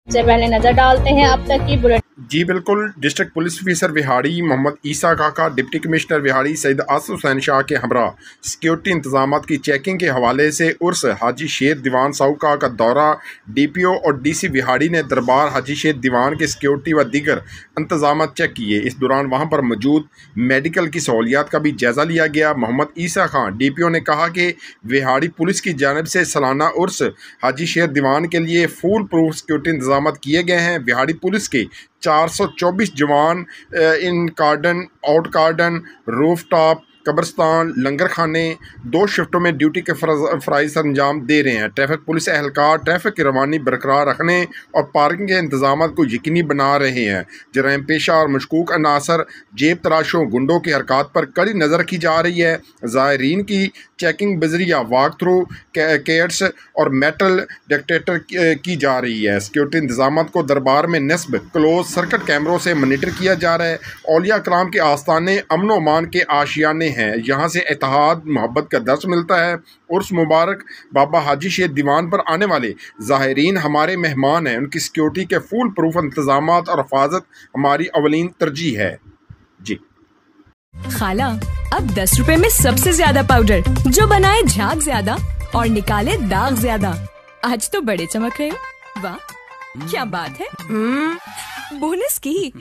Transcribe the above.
से पहले नजर डालते हैं अब तक की बुलेटिन। जी बिल्कुल। District police officer Vehari Mohammad Isa Kaka, deputy commissioner Vehari Syed Asif Hussain Shah के हमरा सिक्योरिटी इंतजाम की चेकिंग के हवाले से उर्स हाजी शेर दीवान साउका का दौरा। DPO और DC विहाड़ी ने दरबार हाजी शेर दीवान के सिक्योरिटी व दीगर इंतजाम चेक किए। इस दौरान वहाँ पर मौजूद मेडिकल की सहूलियात का भी जायज़ा लिया गया। मोहम्मद ईसा खान DPO ने कहा कि विहाड़ी पुलिस की जानिब से सालाना उर्स हाजी शेर दीवान के लिए फुल प्रूफ सिक्योरिटी इंतजाम किए गए हैं। विहाड़ी पुलिस के 424 जवान इन कार्डन, आउट कार्डन, रूफ टॉप, कब्रस्तान, लंगर खाने 2 शिफ्टों में ड्यूटी के फ़राइज़ अंजाम दे रहे हैं। ट्रैफिक पुलिस एहलकार ट्रैफिक की रवानी बरकरार रखने और पार्किंग के इंतजाम को यकीनी बना रहे हैं। जराइम पेशा और मशकूक अनासर, जेब तराशों, गुंडों की हरकत पर कड़ी नज़र रखी जा रही है। ज़ायरीन की चेकिंग बजरिया वॉक थ्रू केट्स और मेटल डिटेक्टर की जा रही है। सिक्योरिटी इंतजाम को दरबार में नस्ब क्लोज सर्किट कैमरों से मॉनिटर किया जा रहा है। औलिया कराम के आस्थाने अमन अमान के आशियाने हैं, यहाँ से इत्तेहाद मोहब्बत का दर्स मिलता है। उर्स मुबारक बाबा हाजी शेर दीवान पर आने वाले ज़ाहिरीन हमारे मेहमान हैं। उनकी सिक्योरिटी के फुल प्रूफ इंतजाम और हिफाजत हमारी अवलीन तरजीह है। जी खाला, अब 10 रुपए में सबसे ज्यादा पाउडर जो बनाए झाग ज्यादा और निकाले दाग ज्यादा। आज तो बड़े चमक रहे हो। वाह क्या बात है। बोनस की